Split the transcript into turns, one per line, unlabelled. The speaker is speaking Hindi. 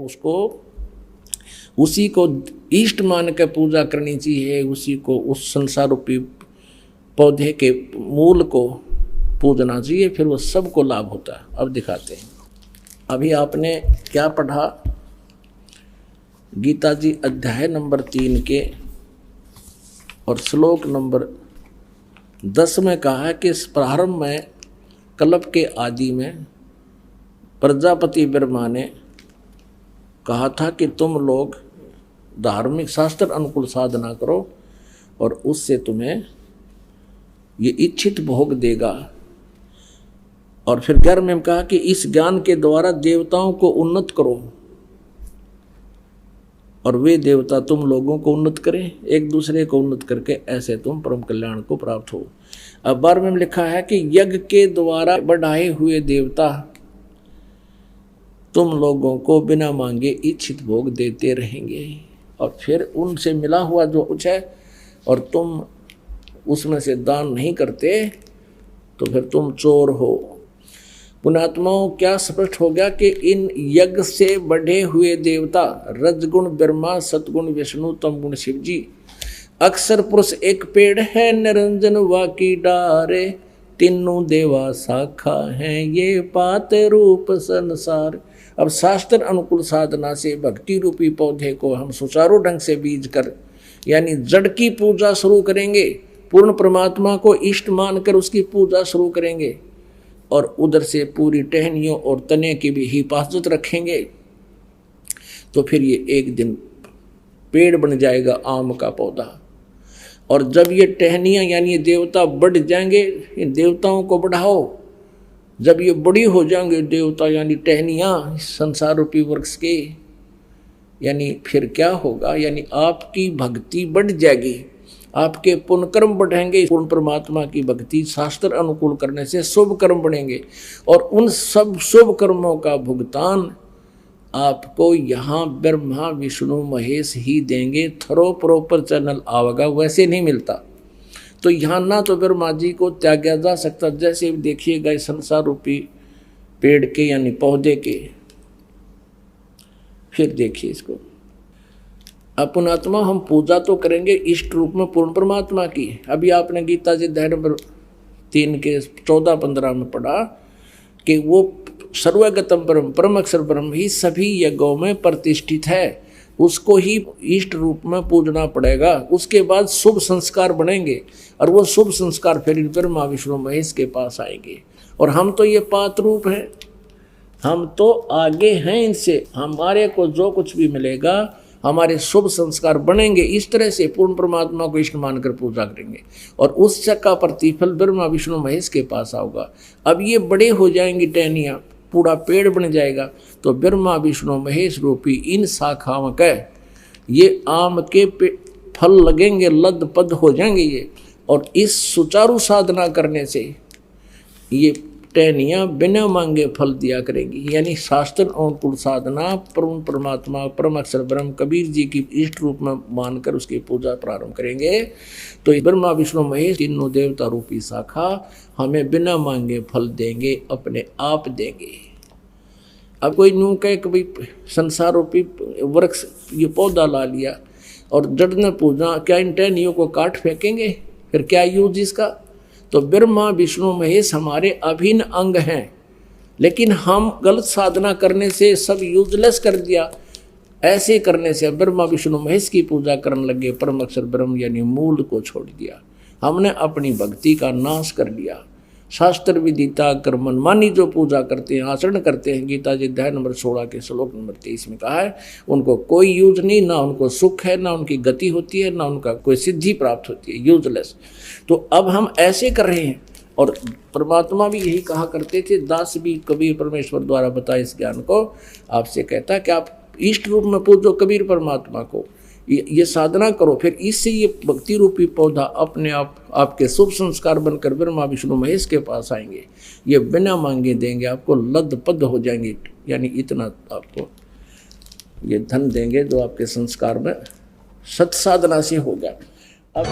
उसको उसी को इष्ट मान के पूजा करनी चाहिए, उसी को उस संसार रूपी पौधे के मूल को पूजना चाहिए, फिर वो सबको लाभ होता है। अब दिखाते हैं। अभी आपने क्या पढ़ा? गीता जी अध्याय नंबर 3 के और श्लोक नंबर 10 में कहा है कि इस प्रारंभ में कल्प के आदि में प्रजापति ब्रह्मा ने कहा था कि तुम लोग धार्मिक शास्त्र अनुकूल साधना करो और उससे तुम्हें ये इच्छित भोग देगा। और फिर 11 में कहा कि इस ज्ञान के द्वारा देवताओं को उन्नत करो और वे देवता तुम लोगों को उन्नत करें, एक दूसरे को उन्नत करके ऐसे तुम परम कल्याण को प्राप्त हो। अब 12 में लिखा है कि यज्ञ के द्वारा बढ़ाए हुए देवता तुम लोगों को बिना मांगे इच्छित भोग देते रहेंगे, और फिर उनसे मिला हुआ जो कुछ है और तुम उसमें से दान नहीं करते तो फिर तुम चोर हो। पुण्यात्माओं, क्या स्पष्ट हो गया कि इन यज्ञ से बढ़े हुए देवता रजगुण ब्रह्मा, सतगुण विष्णु, तमगुण शिव जी, अक्षर पुरुष एक पेड़ है, निरंजन वाकी डारे, तीनों देवा शाखा हैं, ये पात रूप संसार। अब शास्त्र अनुकूल साधना से भक्ति रूपी पौधे को हम सुचारू ढंग से बीज कर यानी जड़ की पूजा शुरू करेंगे, पूर्ण परमात्मा को इष्ट मानकर उसकी पूजा शुरू करेंगे और उधर से पूरी टहनियों और तने की भी हिफाजत रखेंगे, तो फिर ये एक दिन पेड़ बन जाएगा, आम का पौधा। और जब ये टहनियाँ यानी ये देवता बढ़ जाएंगे, इन देवताओं को बढ़ाओ, जब ये बड़ी हो जाएंगे देवता यानी टहनियाँ संसार रूपी वृक्ष के, यानी फिर क्या होगा, यानी आपकी भक्ति बढ़ जाएगी, आपके पुण्य कर्म बढ़ेंगे। पूर्ण परमात्मा की भक्ति शास्त्र अनुकूल करने से शुभ कर्म बढ़ेंगे और उन सब शुभ कर्मों का भुगतान आपको यहाँ ब्रह्मा विष्णु महेश ही देंगे। थरो प्रॉपर चैनल आवेगा, वैसे नहीं मिलता। तो यहाँ ना तो ब्रह्मा जी को त्यागा जा सकता, जैसे देखिएगा संसार रूपी पेड़ के यानी पौधे के। फिर देखिए इसको, अपनात्मा हम पूजा तो करेंगे इष्ट रूप में पूर्ण परमात्मा की। अभी आपने गीता जी अध्याय नंबर 3 के 14-15 में पढ़ा कि वो सर्वगतम ब्रह्म, परम अक्षर ब्रह्म ही सभी यज्ञों में प्रतिष्ठित है, उसको ही इष्ट रूप में पूजना पड़ेगा। उसके बाद शुभ संस्कार बनेंगे और वो शुभ संस्कार फिर ब्रह्मा विष्णु महेश के पास आएंगे। और हम तो ये पात रूप हैं, हम तो आगे हैं इनसे, हमारे को जो कुछ भी मिलेगा हमारे शुभ संस्कार बनेंगे। इस तरह से पूर्ण परमात्मा को इष्ट मानकर पूजा करेंगे और उस का प्रतिफल ब्रह्मा विष्णु महेश के पास आएगा। अब ये बड़े हो जाएंगी टहनियाँ, पूरा पेड़ बन जाएगा, तो ब्रह्मा विष्णु महेश रूपी इन शाखाओं का ये आम के फल लगेंगे, लद पद हो जाएंगे ये। और इस सुचारू साधना करने से ये टहनियाँ बिना मांगे फल दिया करेंगी। यानी शास्त्र अनुकूल साधना परम परमात्मा परम अक्षर ब्रह्म कबीर जी की इष्ट रूप में मानकर उसकी पूजा प्रारंभ करेंगे, तो ब्रह्मा विष्णु महेश तीनों देवता रूपी शाखा हमें बिना मांगे फल देंगे, अपने आप देंगे। अब कोई न्यू कहे कभी संसार रूपी वृक्ष ये पौधा ला लिया और जड़ ने पूजा, क्या इन टहनियों को काट फेंकेंगे? फिर क्या यूज इसका? तो ब्रह्मा विष्णु महेश हमारे अभिन्न अंग हैं, लेकिन हम गलत साधना करने से सब यूजलेस कर दिया। ऐसे करने से ब्रह्मा विष्णु महेश की पूजा करने लगे, परम अक्षर ब्रह्म यानी मूल को छोड़ दिया। हमने अपनी भक्ति का नाश कर लिया। शास्त्र विदिता कर मनमानी जो पूजा करते हैं, आचरण करते हैं, गीता जी अध्याय नंबर 16 के श्लोक नंबर 23 में कहा है, उनको कोई यूज नहीं, ना उनको सुख है, ना उनकी गति होती है, ना उनका कोई सिद्धि प्राप्त होती है, यूजलेस। तो अब हम ऐसे कर रहे हैं। और परमात्मा भी यही कहा करते थे, दास भी कबीर परमेश्वर द्वारा बताए इस ज्ञान को आपसे कहता है कि आप इष्ट रूप में पूजो कबीर परमात्मा को, ये साधना करो, फिर इससे ये भक्ति रूपी पौधा अपने आप आपके शुभ संस्कार बनकर ब्रह्मा विष्णु महेश के पास आएंगे। ये बिना मांगे देंगे, आपको लद पद हो जाएंगे, यानी इतना आपको ये धन देंगे जो आपके संस्कार में सत साधना से होगा। अब